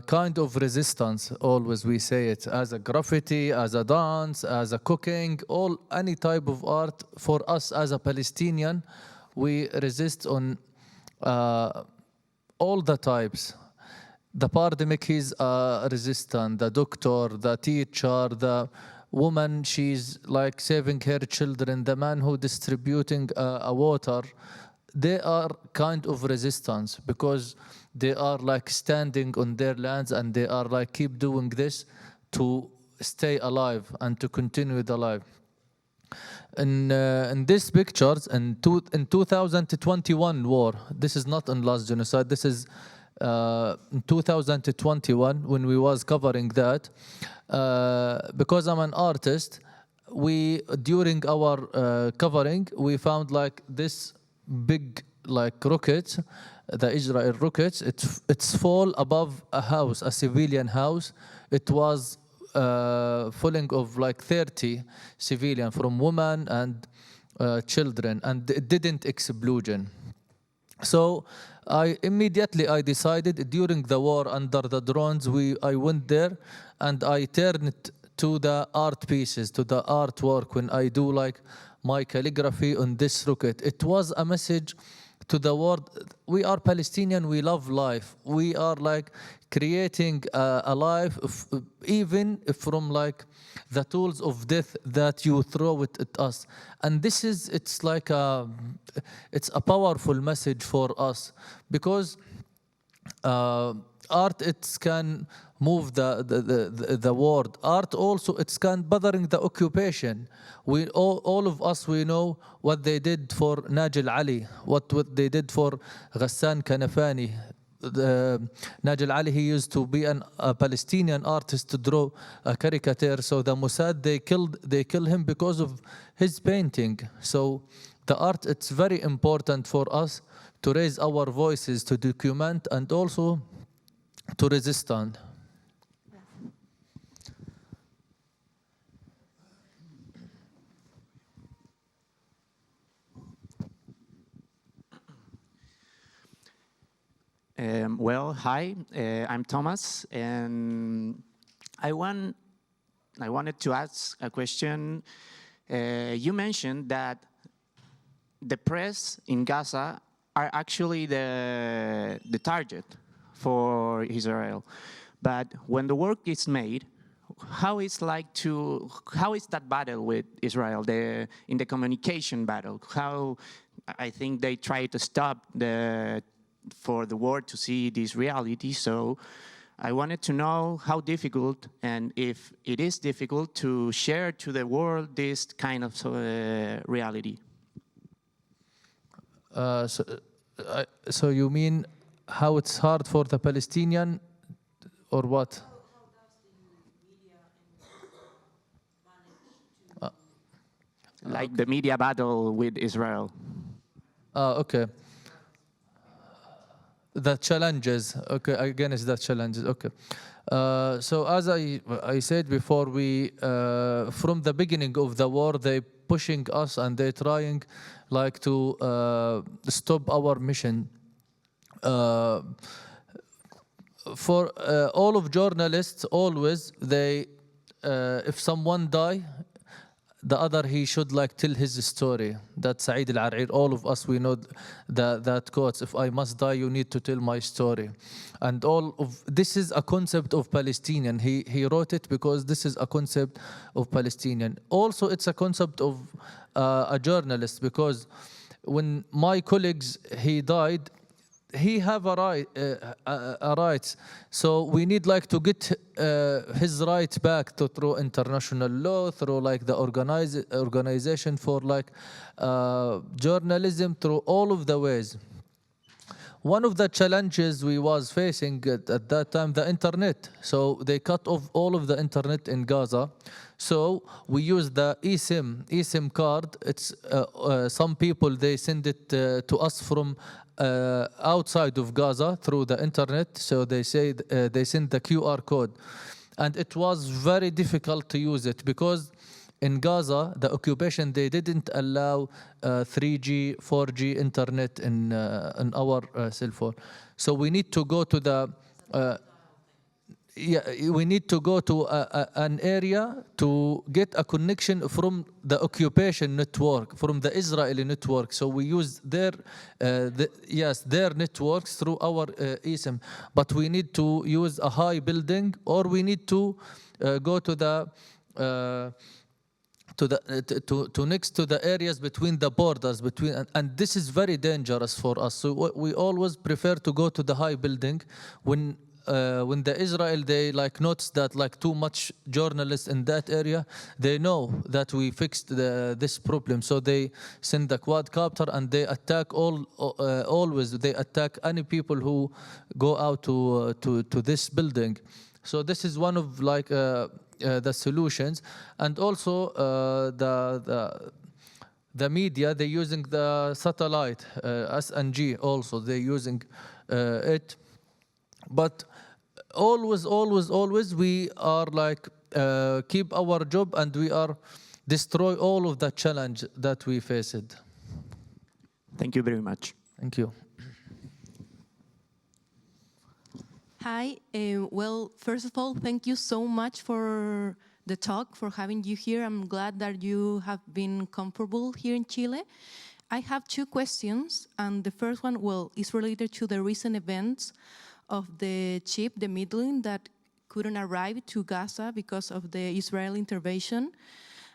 kind of resistance. Always, we say it as a graffiti, as a dance, as a cooking, any type of art. For us as a Palestinian, we resist on all the types. The pandemic is resistant, the doctor, the teacher, the woman, she's like saving her children, the man who distributing water, they are kind of resistance because they are like standing on their lands and they are like keep doing this to stay alive and to continue the life. In these pictures, in 2021 war, this is not in last genocide, this is in 2021 when we was covering that, because I'm an artist, during our covering we found like this big like rocket, the Israel rockets, it's fall above a house, a civilian house. It was falling of like 30 civilian, from women and children, and it didn't explosion. So I decided during the war under the drones, I went there and I turned it to the art pieces, to the artwork. When I do like my calligraphy on this rocket, it was a message to the world. We are Palestinian, we love life. We are like creating a life even from like the tools of death that you throw it at us. And it's like it's a powerful message for us, because art, it can move the world. Art also, it can bothering the occupation. We all of us, we know what they did for Najil Ali, what they did for Ghassan Kanafani. Najil Ali, he used to be a Palestinian artist to draw a caricature. So the Mossad, they kill him because of his painting. So the art, it's very important for us to raise our voices, to document, and also to resist on. Well, hi, I'm Thomas, and I wanted to ask a question. You mentioned that the press in Gaza are actually the target for Israel, but when the work is made, how is that battle with Israel, in the communication battle? How I think they try to stop for the world to see this reality. So I wanted to know how difficult, and if it is difficult, to share to the world this kind of reality. So you mean how it's hard for the Palestinian, or what? How does the media like the media battle with Israel. Okay. The challenges. Okay, again, is the challenges. Okay. So as I said before, we from the beginning of the war, they pushing us and they trying like to stop our mission. For all of journalists, always they, if someone die, the other he should like tell his story. That's Saeed al-Ar'ir. All of us we know that quotes. If I must die, you need to tell my story. And all of this is a concept of Palestinian. He wrote it because this is a concept of Palestinian. Also, it's a concept of a journalist, because when my colleagues he died, he have a right, so we need like to get his right back through international law, through like the organization for like journalism, through all of the ways. One of the challenges we was facing at that time, the internet. So they cut off all of the internet in Gaza. So we use the eSIM card. It's some people they send it to us from outside of Gaza through the internet. So they say they send the QR code, and it was very difficult to use it because in Gaza the occupation they didn't allow 3G, 4G internet in our cell phone. So we need to go to the we need to go to an area to get a connection from the occupation network, from the Israeli network. So we use their their networks through our eSIM. But we need to use a high building, or we need to go to the to next to the areas between the borders and this is very dangerous for us. So we always prefer to go to the high building when the Israel they like notice that like too much journalists in that area, they know that we fixed this problem, so they send the quadcopter and they attack always they attack any people who go out to this building. So this is one of like the solutions. And also the media, they're using the satellite SNG also, they're using it. But always we are like keep our job, and we are destroy all of the challenge that we faced. Thank you very much. Thank you. Hi, well, first of all, thank you so much for the talk, for having you here. I'm glad that you have been comfortable here in Chile. I have two questions, and the first one, well, is related to the recent events of the ship, the Midland, that couldn't arrive to Gaza because of the Israeli intervention.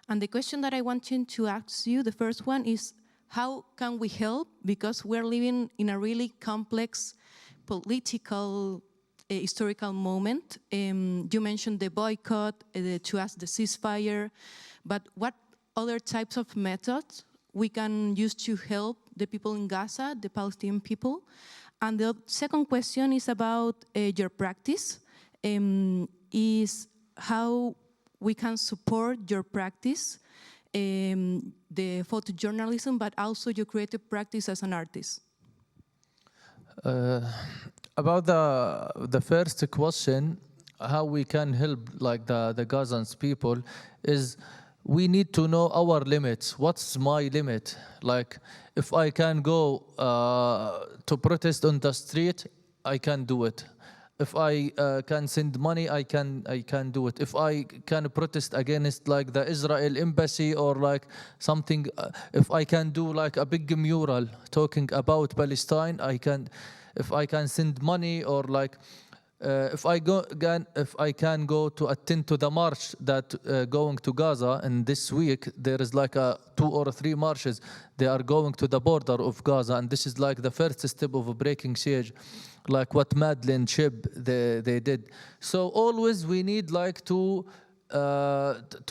And the question that I want to ask you, the first one is, how can we help? Because we're living in a really complex political historical moment. You mentioned the boycott, to ask the ceasefire, but what other types of methods we can use to help the people in Gaza, the Palestinian people? And the second question is about your practice, is how we can support your practice, the photojournalism, but also your creative practice as an artist. About the first question, how we can help like the Gazans people, is we need to know our limits. What's my limit? Like if I can go to protest on the street, I can do it. If I can send money, I can do it. If I can protest against like the Israel embassy or like something, if I can do like a big mural talking about Palestine, I can. If I can send money, or like if I can go to attend to the march that going to Gaza, and this week there is like 2 or 3 marches. They are going to the border of Gaza, and this is like the first step of a breaking siege, like what Madeleine ship they did. So always we need like to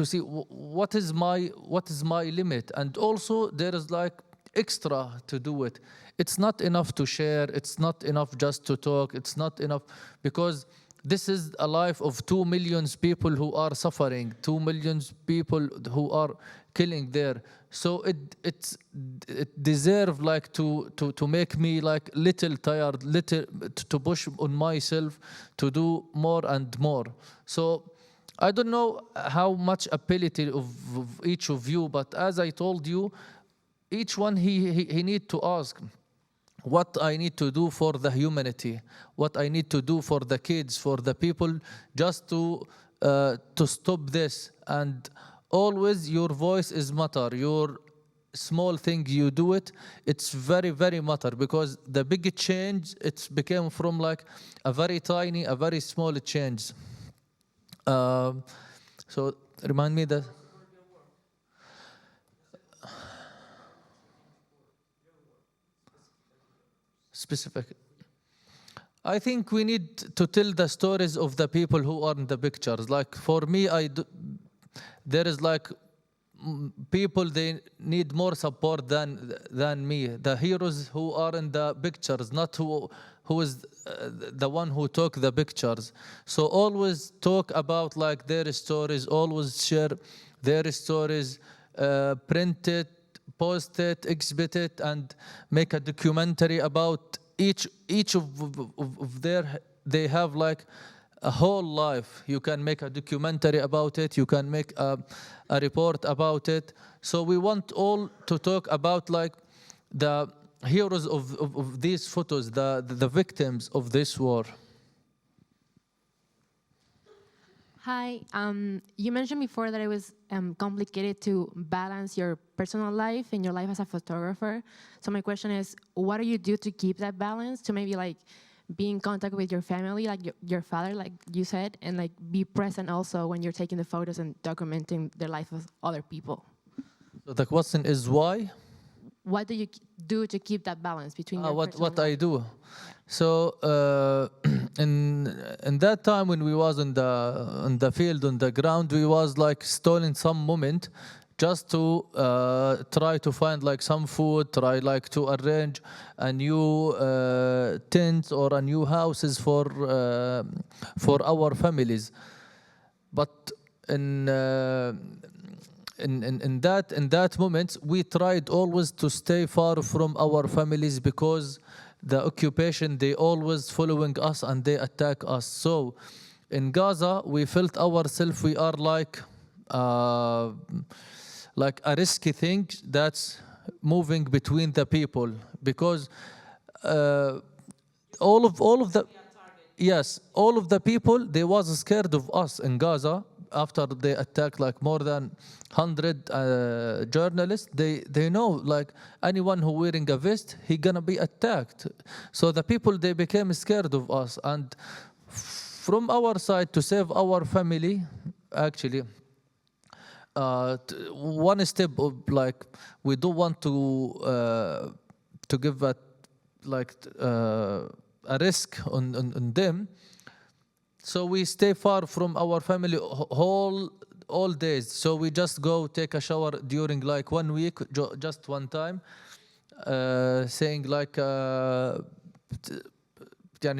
see what is my limit, and also there is like extra to do it. It's not enough to share, it's not enough just to talk, it's not enough, because this is a life of 2 million people who are suffering, 2 million people who are killing there. So it deserves like to make me like little tired, little to push on myself to do more and more. So I don't know how much ability of each of you, but as I told you, each one he need to ask what I need to do for the humanity, what I need to do for the kids, for the people, just to stop this. And always your voice is matter. Your small thing you do it, it's very, very matter, because the big change, it's became from like a very tiny, a very small change. So remind me that. Specific. I think we need to tell the stories of the people who are in the pictures. Like for me, there is like people, they need more support than me. The heroes who are in the pictures, not who is the one who took the pictures. So always talk about like their stories, always share their stories, print it, post it, exhibit it, and make a documentary about each of their, they have like a whole life. You can make a documentary about it, you can make a report about it. So we want all to talk about like the heroes of these photos, the victims of this war. Hi, you mentioned before that it was complicated to balance your personal life and your life as a photographer. So my question is, what do you do to keep that balance, to maybe like be in contact with your family, like your father, like you said, and like be present also when you're taking the photos and documenting the life of other people? So the question is why? What do you do to keep that balance between your personal what I do? Yeah. So in that time when we was on the field, on the ground, we was like stalling some moment just to try to find like some food, try like to arrange a new tent or a new houses for our families. But in that moment, we tried always to stay far from our families, because the occupation, they always following us and they attack us. So in Gaza, we felt ourselves, we are like a risky thing that's moving between the people, because all of the people, they was scared of us in Gaza. After they attacked like more than 100 journalists, they know like anyone who wearing a vest, he gonna be attacked. So the people, they became scared of us. And from our side, to save our family, actually, one step of like, we don't want to give a risk on them. So we stay far from our family all days. So we just go take a shower during like 1 week, just one time, saying like,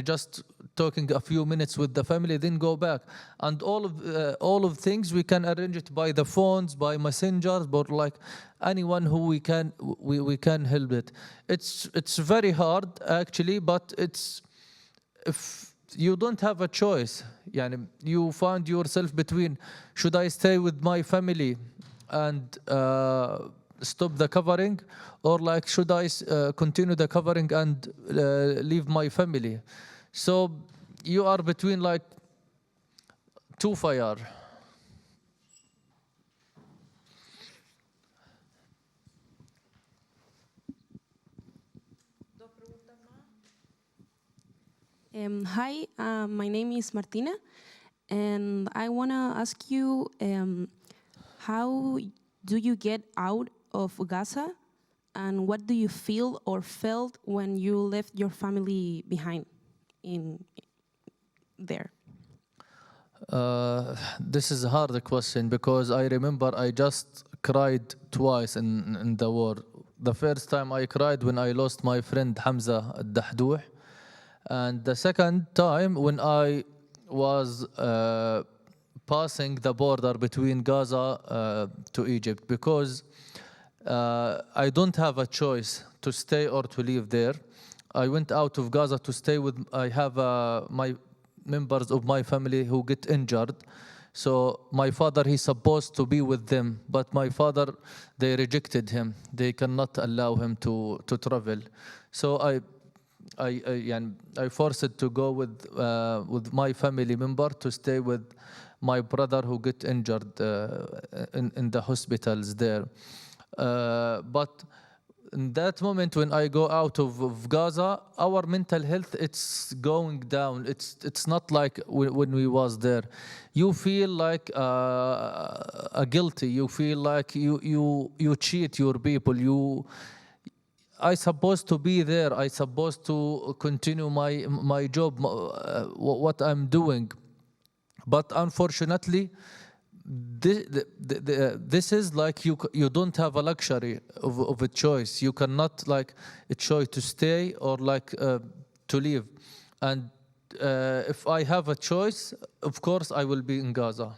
just talking a few minutes with the family, then go back. And all of things we can arrange it by the phones, by messengers, but like anyone who we can help it. It's very hard actually, but if you don't have a choice. You find yourself between, should I stay with my family and stop the covering, or like should I continue the covering and leave my family? So you are between like two fire. Hi, my name is Martina, and I want to ask you, how do you get out of Gaza, and what do you feel or felt when you left your family behind in there? This is a hard question, because I remember I just cried twice in the war. The first time I cried when I lost my friend Hamza at Dahdouh. And the second time when I was passing the border between Gaza to Egypt, because I don't have a choice to stay or to leave there. I went out of Gaza to stay with, I have my members of my family who get injured. So my father, he's supposed to be with them, but my father, they rejected him. They cannot allow him to travel. So I forced to go with my family member to stay with my brother who get injured in the hospitals there. But in that moment when I go out of Gaza, our mental health, it's going down. It's not like when we was there. You feel like guilty. You feel like you cheat your people. I supposed to be there. I supposed to continue my job, what I'm doing. But unfortunately, this is like you don't have a luxury of a choice. You cannot like a choice to stay or like to leave. And if I have a choice, of course I will be in Gaza.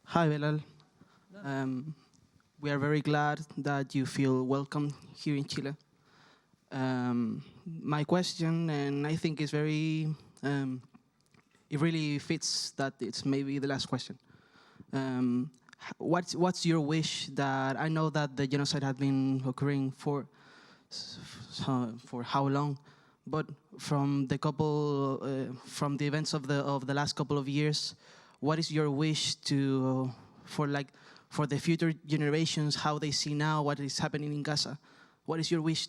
Hi, Belal. We are very glad that you feel welcome here in Chile. My question, and I think it's very, it really fits that it's maybe the last question. What's your wish that, I know that the genocide has been occurring for how long, but from the events of the last couple of years, what is your wish for the future generations, how they see now what is happening in Gaza? What is your wish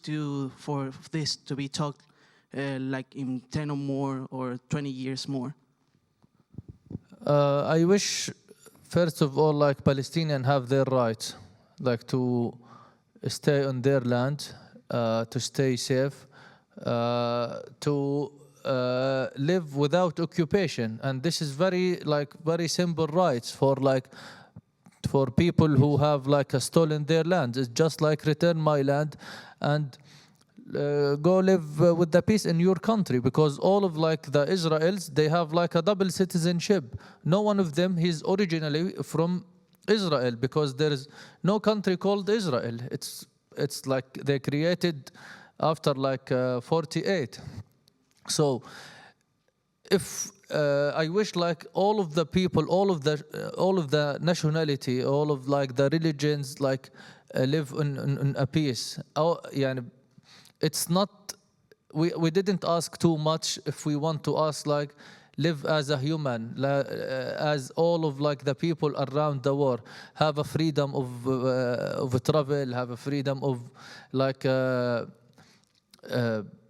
for this to be talked like in 10 or more or 20 years more? I wish, first of all, like Palestinians have their rights, like to stay on their land, to stay safe, to live without occupation. And this is very simple rights for people who have stolen their land. It's just like return my land and go live with the peace in your country, because all of the Israelis, they have a double citizenship. No one of them is originally from Israel, because there is no country called Israel. It's like they created after 48. So if I wish all of the people, all of the nationality, all of the religions live in a peace. It's not, we didn't ask too much if we want to ask live as a human, as all of the people around the world have a freedom of travel, have a freedom of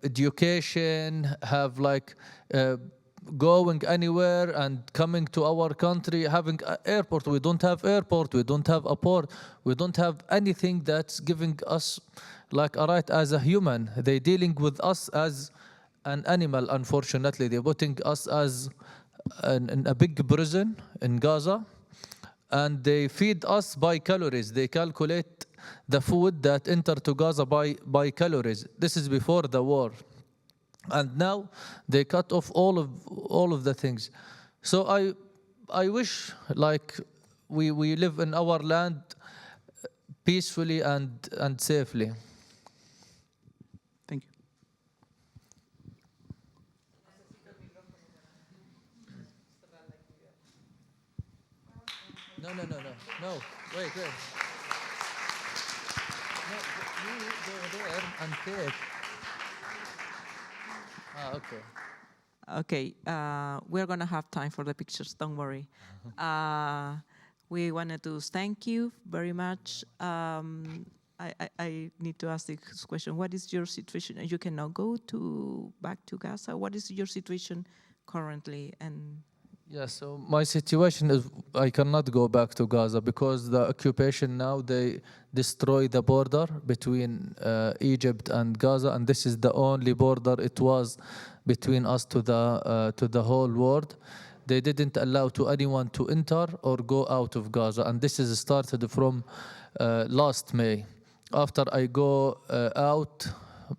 education, have going anywhere and coming to our country, having an airport. We don't have airport, we don't have a port, we don't have anything that's giving us a right as a human. They're dealing with us as an animal, unfortunately. They're putting us as in a big prison in Gaza, and they feed us by calories. They calculate the food that enter to Gaza by calories. This is before the war. And now they cut off all of the things. So I wish we live in our land peacefully and safely. Thank you. No. Wait. No, you go there and take. Okay. Okay, we're going to have time for the pictures, don't worry. We wanted to thank you very much. I need to ask this question. What is your situation? You cannot go back to Gaza. What is your situation currently? And Yeah, so my situation is I cannot go back to Gaza because the occupation now, they destroy the border between Egypt and Gaza, and this is the only border it was between us to the whole world. They didn't allow to anyone to enter or go out of Gaza, and this is started from last May. After I go out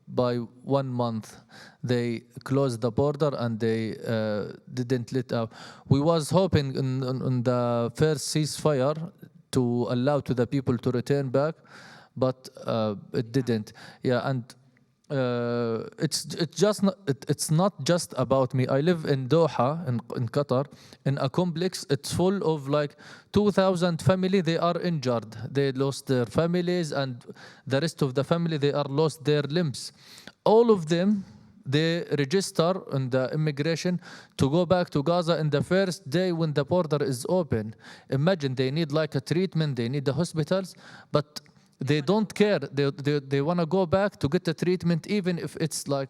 by 1 month, they closed the border and they didn't let out. We was hoping in the first ceasefire to allow to the people to return back, but it didn't. Yeah, and it's not just about me. I live in Doha in Qatar in a complex. It's full of like 2,000 family. They are injured. They lost their families, and the rest of the family they are lost their limbs. All of them they register in the immigration to go back to Gaza in the first day when the border is open. Imagine they need like a treatment. They need the hospitals, but they don't care. They want to go back to get the treatment, even if it's like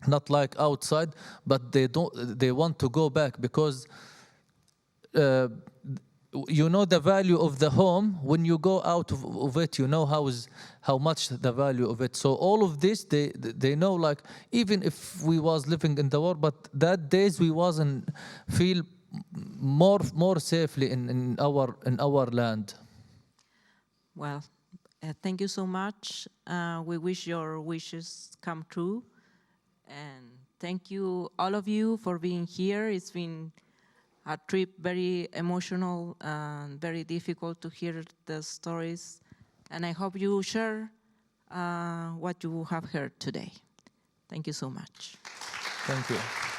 not like outside, but they want to go back because you know the value of the home. When you go out of it, you know how much the value of it. So all of this, they know, like, even if we was living in the war, but that days we wasn't feel more safely in our land. Well, thank you so much. We wish your wishes come true. And thank you, all of you, for being here. It's been a trip, very emotional and very difficult to hear the stories. And I hope you share what you have heard today. Thank you so much. Thank you.